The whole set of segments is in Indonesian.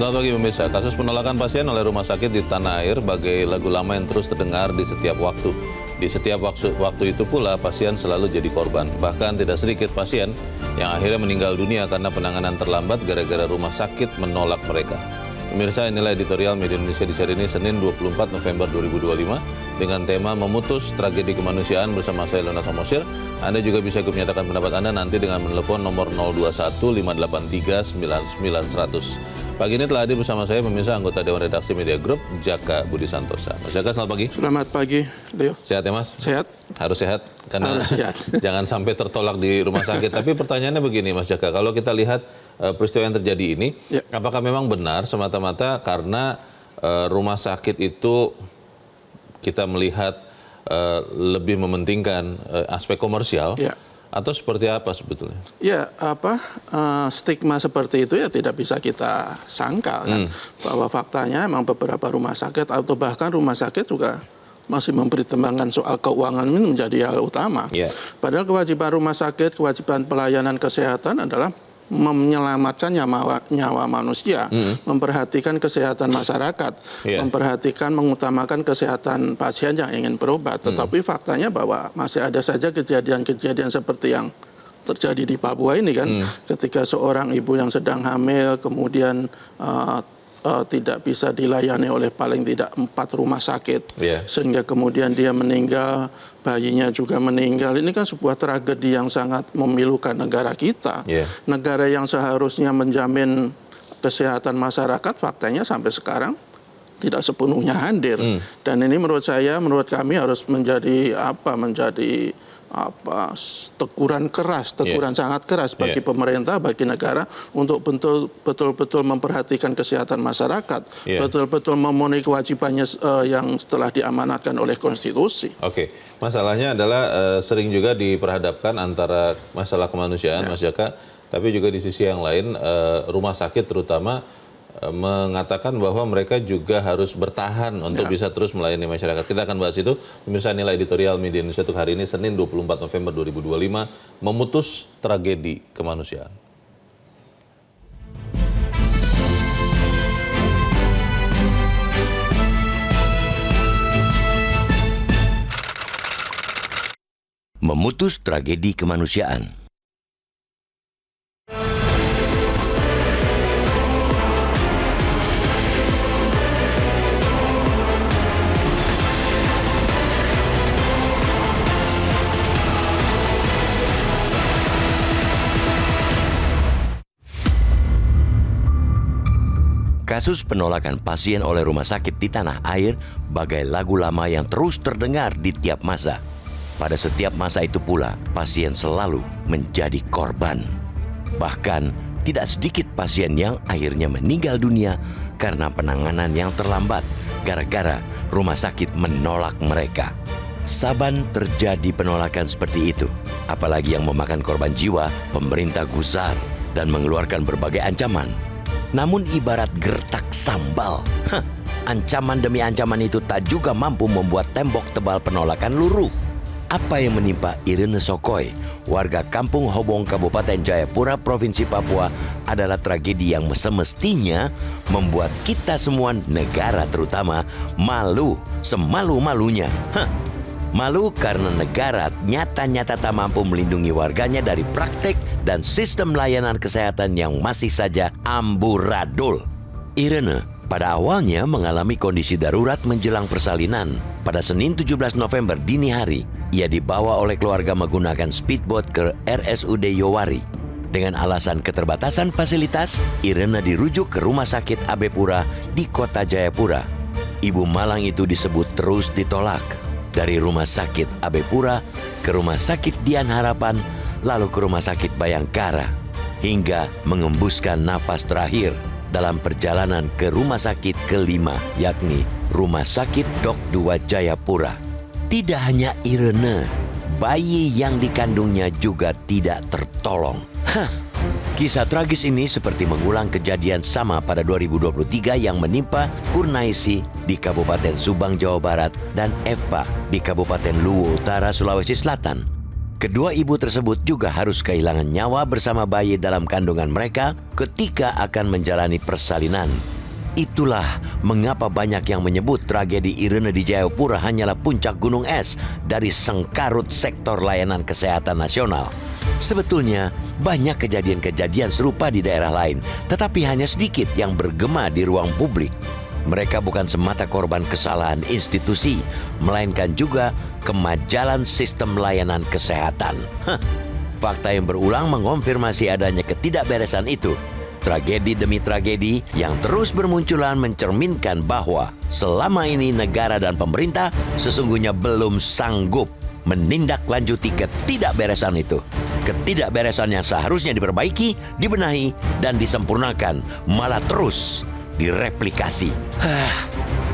Selamat pagi pemirsa. Kasus penolakan pasien oleh rumah sakit di tanah air bagai lagu lama yang terus terdengar di setiap waktu. Di setiap waktu itu pula pasien selalu jadi korban. Bahkan tidak sedikit pasien yang akhirnya meninggal dunia karena penanganan terlambat gara-gara rumah sakit menolak mereka. Pemirsa, inilah editorial Media Indonesia di seri ini Senin 24 November 2025 dengan tema Memutus Tragedi Kemanusiaan bersama saya Leonard Samosir. Anda juga bisa ikut menyatakan pendapat Anda nanti dengan menelepon nomor 021 583 99 100. Pagi ini telah hadir bersama saya pemirsa anggota Dewan Redaksi Media Group, Jaka Budi Santosa. Mas Jaka, selamat pagi. Selamat pagi, Leo. Sehat ya Mas? Sehat. Harus sehat, karena Harus sehat. jangan sampai tertolak di rumah sakit. Tapi pertanyaannya begini Mas Jaka, kalau kita lihat peristiwa yang terjadi ini, Ya. apakah memang benar semata-mata karena rumah sakit itu kita melihat lebih mementingkan aspek komersial? Ya. Atau seperti apa sebetulnya? Ya, stigma seperti itu ya tidak bisa kita sangkal kan. Bahwa faktanya memang beberapa rumah sakit atau bahkan rumah sakit juga masih mempertimbangkan soal keuangan ini menjadi hal utama. Yeah. Padahal kewajiban rumah sakit, kewajiban pelayanan kesehatan adalah menyelamatkan nyawa manusia, memperhatikan kesehatan masyarakat, memperhatikan, mengutamakan kesehatan pasien yang ingin berobat. Tetapi faktanya bahwa masih ada saja kejadian-kejadian seperti yang terjadi di Papua ini kan, ketika seorang ibu yang sedang hamil kemudian tidak bisa dilayani oleh paling tidak 4 rumah sakit, sehingga kemudian dia meninggal, bayinya juga meninggal. Ini kan sebuah tragedi yang sangat memilukan negara kita. Negara yang seharusnya menjamin kesehatan masyarakat, faktanya sampai sekarang tidak sepenuhnya hadir. Dan ini menurut kami harus menjadi teguran sangat keras bagi pemerintah, bagi negara untuk betul-betul memperhatikan kesehatan masyarakat, betul-betul memenuhi kewajibannya yang setelah diamanatkan oleh konstitusi. Oke, masalahnya adalah sering juga diperhadapkan antara masalah kemanusiaan, Mas Jaka, tapi juga di sisi yang lain rumah sakit terutama mengatakan bahwa mereka juga harus bertahan untuk bisa terus melayani masyarakat. Kita akan bahas itu. Pemirsa, inilah editorial Media Indonesia untuk hari ini, Senin 24 November 2025, Memutus Tragedi Kemanusiaan. Memutus Tragedi Kemanusiaan. Kasus penolakan pasien oleh rumah sakit di tanah air bagai lagu lama yang terus terdengar di tiap masa. Pada setiap masa itu pula, pasien selalu menjadi korban. Bahkan, tidak sedikit pasien yang akhirnya meninggal dunia karena penanganan yang terlambat gara-gara rumah sakit menolak mereka. Saban terjadi penolakan seperti itu, apalagi yang memakan korban jiwa, pemerintah gusar dan mengeluarkan berbagai ancaman. Namun ibarat gertak sambal, ancaman demi ancaman itu tak juga mampu membuat tembok tebal penolakan luruh. Apa yang menimpa Irene Sokoy, warga Kampung Hobong, Kabupaten Jayapura, Provinsi Papua adalah tragedi yang semestinya membuat kita semua, negara terutama, malu semalu-malunya. Malu karena negara nyata-nyata tak mampu melindungi warganya dari praktek dan sistem layanan kesehatan yang masih saja amburadul. Irene pada awalnya mengalami kondisi darurat menjelang persalinan. Pada Senin 17 November dini hari, ia dibawa oleh keluarga menggunakan speedboat ke RSUD Yowari. Dengan alasan keterbatasan fasilitas, Irene dirujuk ke Rumah Sakit AB Pura di Kota Jayapura. Ibu malang itu disebut terus ditolak. Dari Rumah Sakit AB Pura ke Rumah Sakit Dian Harapan, lalu ke Rumah Sakit Bayangkara, hingga mengembuskan napas terakhir dalam perjalanan ke rumah sakit kelima, yakni Rumah Sakit Dok 2 Jayapura. Tidak hanya Irene, bayi yang dikandungnya juga tidak tertolong. Kisah tragis ini seperti mengulang kejadian sama pada 2023 yang menimpa Kurnaisi di Kabupaten Subang, Jawa Barat, dan Eva di Kabupaten Luwu Utara, Sulawesi Selatan. Kedua ibu tersebut juga harus kehilangan nyawa bersama bayi dalam kandungan mereka ketika akan menjalani persalinan. Itulah mengapa banyak yang menyebut tragedi Irene di Jayapura hanyalah puncak gunung es dari sengkarut sektor layanan kesehatan nasional. Sebetulnya banyak kejadian-kejadian serupa di daerah lain, tetapi hanya sedikit yang bergema di ruang publik. Mereka bukan semata korban kesalahan institusi, melainkan juga kemajalan sistem layanan kesehatan. Fakta yang berulang mengonfirmasi adanya ketidakberesan itu. Tragedi demi tragedi yang terus bermunculan mencerminkan bahwa selama ini negara dan pemerintah sesungguhnya belum sanggup menindaklanjuti ketidakberesan itu. Ketidakberesan yang seharusnya diperbaiki, dibenahi, dan disempurnakan malah terus direplikasi.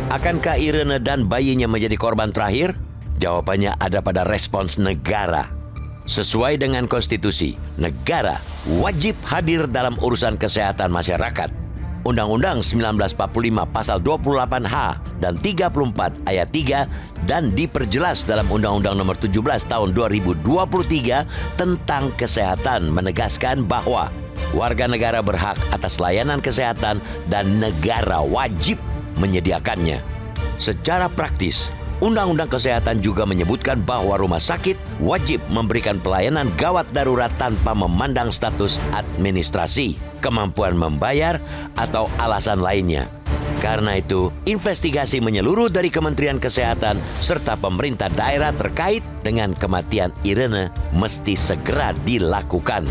Akankah Irene dan bayinya menjadi korban terakhir? Jawabannya ada pada respons negara. Sesuai dengan konstitusi, negara wajib hadir dalam urusan kesehatan masyarakat. Undang-Undang 1945 pasal 28H dan 34 ayat 3 dan diperjelas dalam Undang-Undang nomor 17 tahun 2023 tentang kesehatan menegaskan bahwa warga negara berhak atas layanan kesehatan dan negara wajib menyediakannya. Secara praktis, Undang-Undang Kesehatan juga menyebutkan bahwa rumah sakit wajib memberikan pelayanan gawat darurat tanpa memandang status administrasi, kemampuan membayar, atau alasan lainnya. Karena itu, investigasi menyeluruh dari Kementerian Kesehatan serta pemerintah daerah terkait dengan kematian Irene mesti segera dilakukan.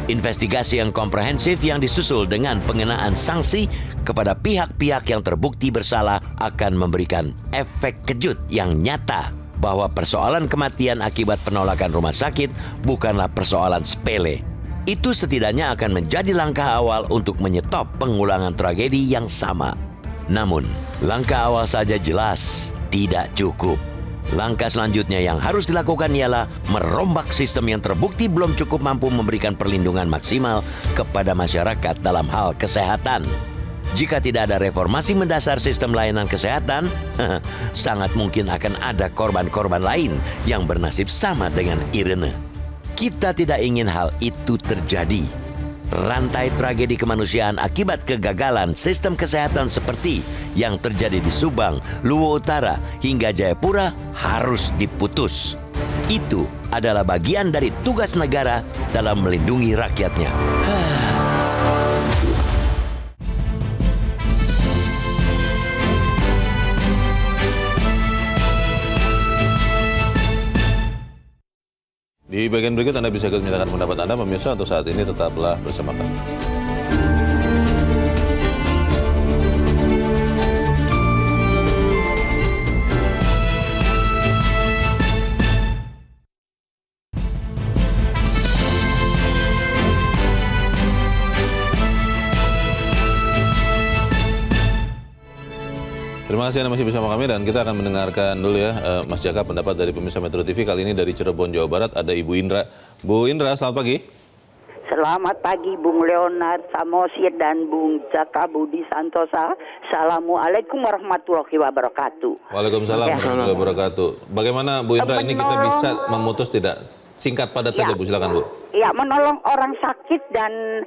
Investigasi yang komprehensif yang disusul dengan pengenaan sanksi kepada pihak-pihak yang terbukti bersalah akan memberikan efek kejut yang nyata bahwa persoalan kematian akibat penolakan rumah sakit bukanlah persoalan sepele. Itu setidaknya akan menjadi langkah awal untuk menyetop pengulangan tragedi yang sama. Namun, langkah awal saja jelas tidak cukup. Langkah selanjutnya yang harus dilakukan ialah merombak sistem yang terbukti belum cukup mampu memberikan perlindungan maksimal kepada masyarakat dalam hal kesehatan. Jika tidak ada reformasi mendasar sistem layanan kesehatan, sangat mungkin akan ada korban-korban lain yang bernasib sama dengan Irene. Kita tidak ingin hal itu terjadi. Rantai tragedi kemanusiaan akibat kegagalan sistem kesehatan seperti yang terjadi di Subang, Luwu Utara, hingga Jayapura harus diputus. Itu adalah bagian dari tugas negara dalam melindungi rakyatnya. Di bagian berikut Anda bisa ikut menyatakan pendapat Anda, pemirsa, untuk saat ini tetaplah bersama kami. Terima kasih Anda masih bersama kami dan kita akan mendengarkan dulu ya Mas Jaka pendapat dari pemirsa Metro TV kali ini dari Cirebon, Jawa Barat ada Ibu Indra. Bu Indra, selamat pagi. Selamat pagi Bung Leonard Samosir dan Bung Jaka Budi Santosa. Assalamualaikum warahmatullahi wabarakatuh. Waalaikumsalam warahmatullahi wabarakatuh. Bagaimana Bu Indra ini kita bisa memutus tidak? Singkat padat saja Bu, silakan Bu. Ya, menolong orang sakit dan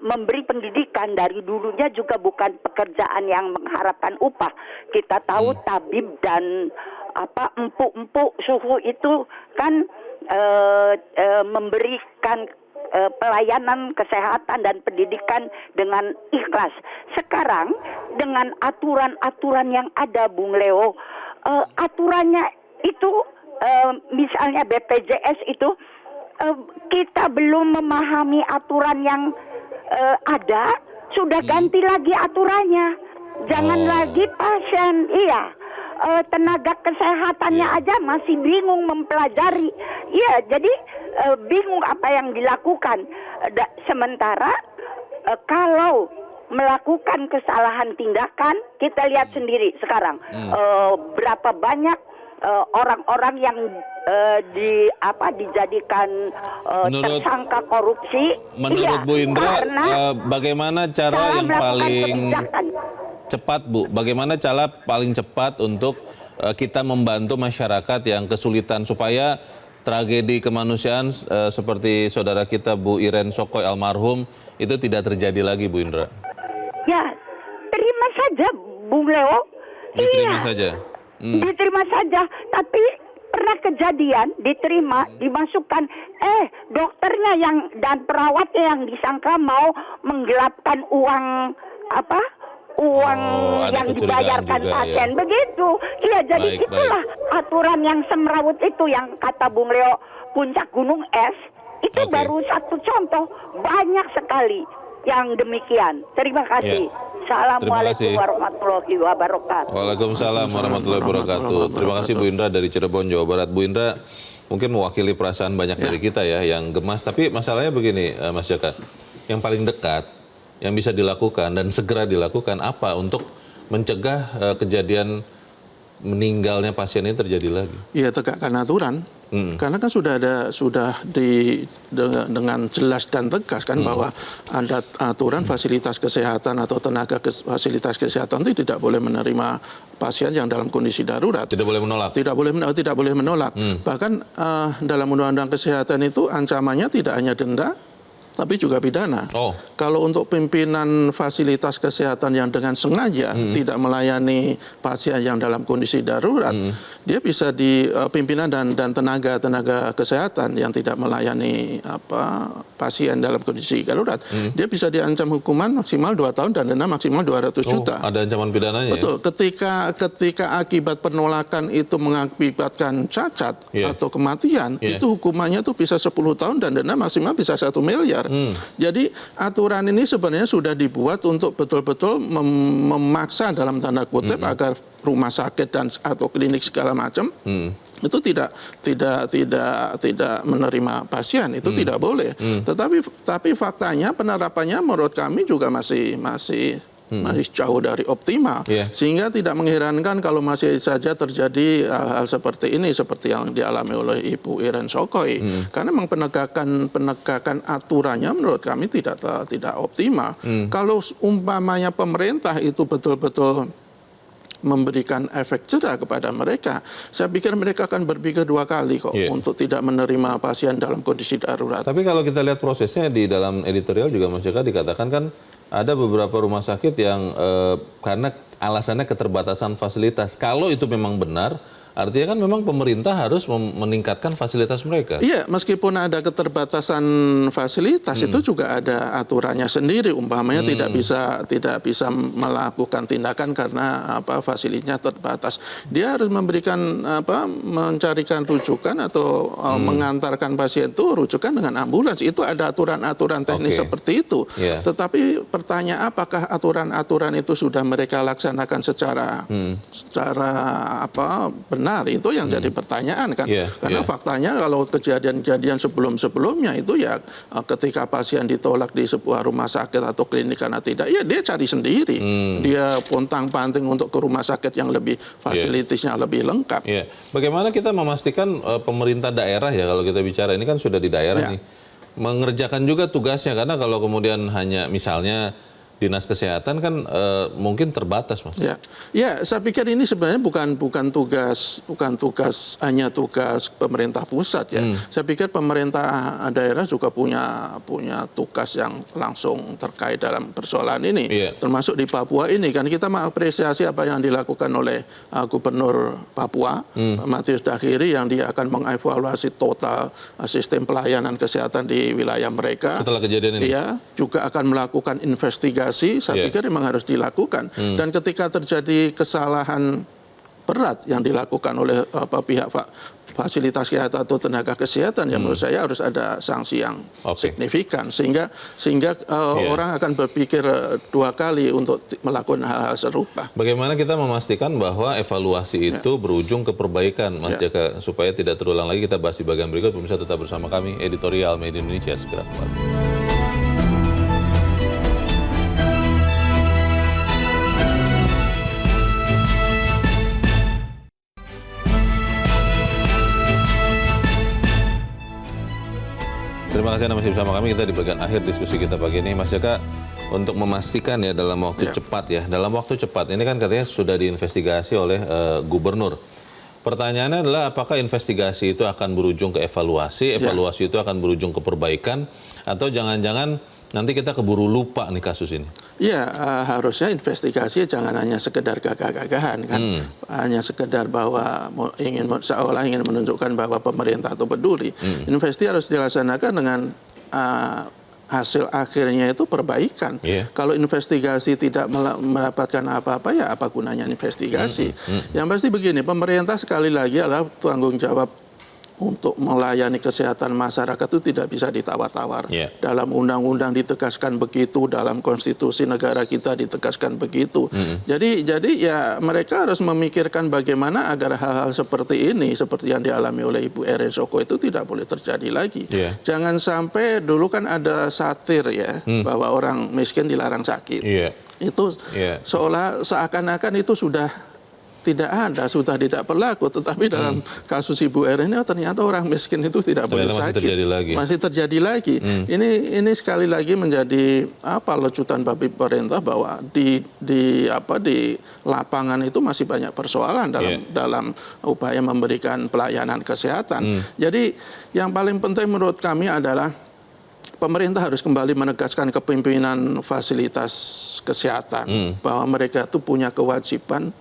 memberi pendidikan dari dulunya juga bukan pekerjaan yang mengharapkan upah. Kita tahu tabib dan empuk-empuk suhu itu kan memberikan pelayanan kesehatan dan pendidikan dengan ikhlas. Sekarang dengan aturan-aturan yang ada Bung Leo, aturannya itu misalnya BPJS itu kita belum memahami aturan yang ada, sudah ganti lagi aturannya. Jangan lagi pasien, tenaga kesehatannya aja masih bingung mempelajari. Iya, jadi bingung apa yang dilakukan. Sementara kalau melakukan kesalahan tindakan, kita lihat sendiri sekarang berapa banyak orang-orang yang dijadikan tersangka korupsi. Menurut Bu Indra, bagaimana cara yang paling cepat, Bu? Bagaimana cara paling cepat untuk kita membantu masyarakat yang kesulitan supaya tragedi kemanusiaan seperti saudara kita Bu Iren Sokoy almarhum itu tidak terjadi lagi, Bu Indra? Ya, terima Bung Leo. Diterima saja. Diterima saja, tapi pernah kejadian diterima, dimasukkan, dokternya yang dan perawatnya yang disangka mau menggelapkan uang uang ada yang kecurigaan dibayarkan juga, pasien, ya. begitu. Iya, jadi Baik, itulah aturan yang semrawut itu yang kata Bung Leo, puncak gunung es, itu Oke. baru satu contoh, banyak sekali yang demikian. Terima kasih. Assalamualaikum kasih. warahmatullahi wabarakatuh. Waalaikumsalam warahmatullahi wabarakatuh. Terima kasih Bu Indra dari Cirebon, Jawa Barat. Bu Indra mungkin mewakili perasaan banyak dari kita ya yang gemas. Tapi masalahnya begini, Mas Jaka, yang paling dekat, yang bisa dilakukan dan segera dilakukan apa untuk mencegah kejadian meninggalnya pasien ini terjadi lagi? Ya, tegakkan aturan. Karena kan sudah dengan jelas dan tegas kan bahwa ada aturan fasilitas kesehatan atau tenaga fasilitas kesehatan itu tidak boleh menerima pasien yang dalam kondisi darurat. Tidak boleh menolak. Tidak boleh menolak. Bahkan dalam undang-undang kesehatan itu ancamannya tidak hanya denda, tapi juga pidana. Oh. Kalau untuk pimpinan fasilitas kesehatan yang dengan sengaja tidak melayani pasien yang dalam kondisi darurat, dia bisa pimpinan dan tenaga kesehatan yang tidak melayani pasien dalam kondisi darurat, dia bisa diancam hukuman maksimal 2 tahun dan denda maksimal 200 juta. Ada ancaman pidananya. Betul. Ketika akibat penolakan itu mengakibatkan cacat atau kematian, itu hukumannya tuh bisa 10 tahun dan denda maksimal bisa 1 miliar. Jadi aturan ini sebenarnya sudah dibuat untuk betul-betul memaksa dalam tanda kutip agar rumah sakit dan atau klinik segala macam itu tidak menerima pasien, itu tidak boleh. Tapi faktanya penerapannya menurut kami juga masih jauh dari optimal, sehingga tidak mengherankan kalau masih saja terjadi hal seperti ini, seperti yang dialami oleh Ibu Iren Sokoi, karena memang penegakan aturannya menurut kami tidak optimal. Kalau umpamanya pemerintah itu betul-betul memberikan efek jerah kepada mereka, saya pikir mereka akan berpikir 2 kali kok untuk tidak menerima pasien dalam kondisi darurat. Tapi kalau kita lihat prosesnya di dalam editorial juga Mas Jaka dikatakan kan ada beberapa rumah sakit yang karena alasannya keterbatasan fasilitas. Kalau itu memang benar, artinya kan memang pemerintah harus meningkatkan fasilitas mereka. Iya, meskipun ada keterbatasan fasilitas, itu juga ada aturannya sendiri. Umpamanya tidak bisa melakukan tindakan karena fasilitasnya terbatas. Dia harus mencarikan rujukan atau mengantarkan pasien itu rujukan dengan ambulans. Itu ada aturan-aturan teknis seperti itu. Tetapi pertanyaan apakah aturan-aturan itu sudah mereka laksanakan secara benar? Itu yang jadi pertanyaan kan, karena faktanya kalau kejadian-kejadian sebelumnya itu ya ketika pasien ditolak di sebuah rumah sakit atau klinik karena tidak, ya dia cari sendiri, dia pontang-panting untuk ke rumah sakit yang lebih fasilitasnya lebih lengkap. Bagaimana kita memastikan pemerintah daerah ya, kalau kita bicara ini kan sudah di daerah nih, mengerjakan juga tugasnya, karena kalau kemudian hanya misalnya Dinas Kesehatan kan mungkin terbatas, Mas. Ya, saya pikir ini sebenarnya bukan tugas hanya tugas pemerintah pusat ya. Saya pikir pemerintah daerah juga punya tugas yang langsung terkait dalam persoalan ini. Termasuk di Papua ini kan kita mengapresiasi apa yang dilakukan oleh Gubernur Papua, Pak Matius Dakhiri, yang dia akan mengevaluasi total sistem pelayanan kesehatan di wilayah mereka. Setelah kejadian ini. Iya, juga akan melakukan investigasi. Saya pikir memang harus dilakukan. Dan ketika terjadi kesalahan berat yang dilakukan oleh pihak fasilitas kesehatan atau tenaga kesehatan, yang menurut saya harus ada sanksi yang signifikan sehingga orang akan berpikir 2 kali untuk melakukan hal-hal serupa. Bagaimana kita memastikan bahwa evaluasi itu berujung ke perbaikan, Mas Jaka, supaya tidak terulang lagi? Kita bahas di bagian berikut. Pemirsa tetap bersama kami, editorial Made in Indonesia segera kembali. Terima kasih Anda masih bersama kami. Kita di bagian akhir diskusi kita pagi ini, Mas Jaka, untuk memastikan ya dalam waktu cepat ya. Dalam waktu cepat ini kan katanya sudah diinvestigasi oleh gubernur. Pertanyaannya adalah apakah investigasi itu akan berujung ke evaluasi, evaluasi itu akan berujung ke perbaikan, atau jangan-jangan nanti kita keburu lupa nih kasus ini? Iya, harusnya investigasi jangan hanya sekedar gagah-gagahan kan, hanya sekedar bahwa seolah ingin menunjukkan bahwa pemerintah itu peduli. Investasi harus dilaksanakan dengan hasil akhirnya itu perbaikan. Kalau investigasi tidak mendapatkan apa-apa, ya apa gunanya investigasi? Yang pasti begini, pemerintah sekali lagi adalah tanggung jawab untuk melayani kesehatan masyarakat itu tidak bisa ditawar-tawar. Dalam undang-undang ditegaskan begitu, dalam konstitusi negara kita ditegaskan begitu. Jadi ya mereka harus memikirkan bagaimana agar hal-hal seperti ini, seperti yang dialami oleh Ibu Erin Soko itu tidak boleh terjadi lagi. Jangan sampai dulu kan ada satir ya, bahwa orang miskin dilarang sakit. Itu seakan-akan itu sudah tidak ada, sudah tidak berlaku. Tetapi dalam kasus Ibu Erin ini ternyata orang miskin itu tidak boleh sakit. Masih terjadi lagi. Ini sekali lagi menjadi lecutan bagi pemerintah bahwa di lapangan itu masih banyak persoalan dalam upaya memberikan pelayanan kesehatan. Jadi yang paling penting menurut kami adalah pemerintah harus kembali menegaskan kepemimpinan fasilitas kesehatan bahwa mereka itu punya kewajiban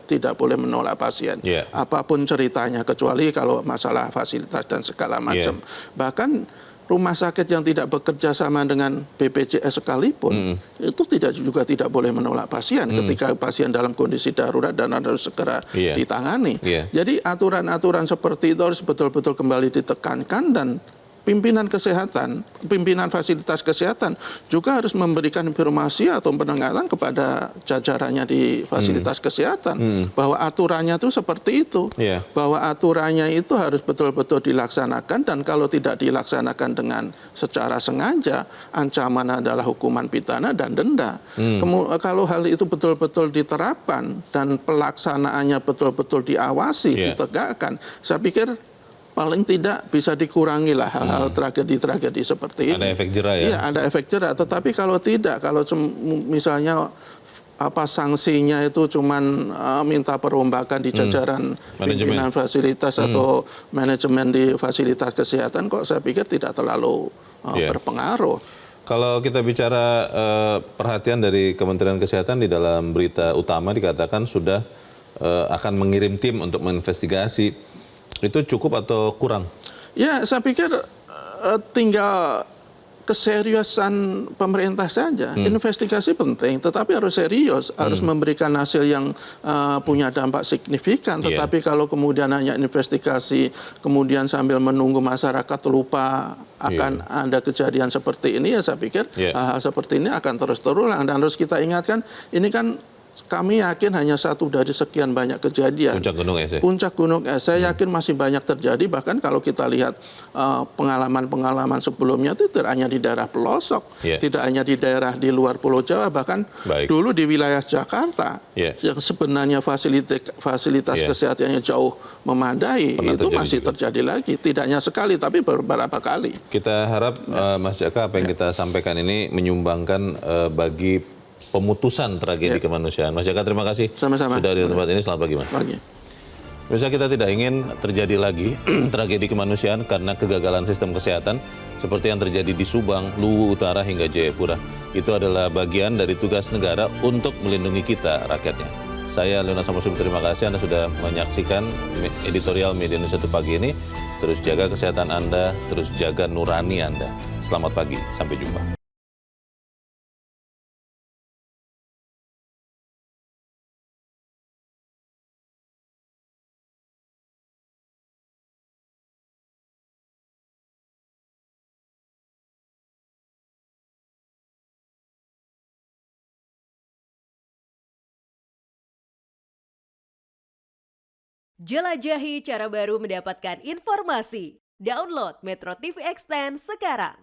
tidak boleh menolak pasien apapun ceritanya, kecuali kalau masalah fasilitas dan segala macam. Bahkan rumah sakit yang tidak bekerja sama dengan BPJS sekalipun itu juga tidak boleh menolak pasien ketika pasien dalam kondisi darurat dan harus segera ditangani. Jadi aturan-aturan seperti itu harus betul-betul kembali ditekankan, dan pimpinan fasilitas kesehatan juga harus memberikan informasi atau pendengaran kepada jajarannya di fasilitas kesehatan bahwa aturannya itu seperti itu, bahwa aturannya itu harus betul-betul dilaksanakan, dan kalau tidak dilaksanakan dengan secara sengaja, ancaman adalah hukuman pidana dan denda. Kalau hal itu betul-betul diterapkan dan pelaksanaannya betul-betul diawasi, ditegakkan, saya pikir paling tidak bisa dikurangi lah hal-hal tragedi-tragedi seperti ini. Ada efek jerah ya? Iya, ada efek jerah. Tetapi kalau tidak, kalau misalnya sanksinya itu cuman minta perombakan di jajaran pimpinan fasilitas atau manajemen di fasilitas kesehatan, kok saya pikir tidak terlalu berpengaruh. Kalau kita bicara perhatian dari Kementerian Kesehatan, di dalam berita utama dikatakan sudah akan mengirim tim untuk menginvestigasi. Itu cukup atau kurang? Ya, saya pikir tinggal keseriusan pemerintah saja. Investigasi penting, tetapi harus serius, harus memberikan hasil yang punya dampak signifikan. Tetapi kalau kemudian hanya investigasi, kemudian sambil menunggu masyarakat lupa akan ada kejadian seperti ini, ya saya pikir hal-hal seperti ini akan terus terulang. Dan harus kita ingatkan, ini kan kami yakin hanya satu dari sekian banyak kejadian. Puncak Gunung Es. Puncak Gunung Es, saya yakin masih banyak terjadi. Bahkan kalau kita lihat pengalaman-pengalaman sebelumnya itu tidak hanya di daerah pelosok, tidak hanya di daerah di luar Pulau Jawa, bahkan dulu di wilayah Jakarta yang sebenarnya fasilitas kesehatannya jauh memadai, itu masih terjadi lagi. Tidak hanya sekali, tapi beberapa kali. Kita harap Mas Jaka, apa yang kita sampaikan ini menyumbangkan bagi pemutusan tragedi kemanusiaan. Mas Jaka, terima kasih sama-sama sudah di tempat ini. Selamat pagi, Mas. Pagi. Bisa kita tidak ingin terjadi lagi tragedi kemanusiaan karena kegagalan sistem kesehatan seperti yang terjadi di Subang, Luwu Utara hingga Jayapura. Itu adalah bagian dari tugas negara untuk melindungi kita, rakyatnya. Saya Leonard Samosum, terima kasih Anda sudah menyaksikan editorial Media Indonesia pagi ini. Terus jaga kesehatan Anda, terus jaga nurani Anda. Selamat pagi, sampai jumpa. Jelajahi cara baru mendapatkan informasi. Download Metro TV Extend sekarang.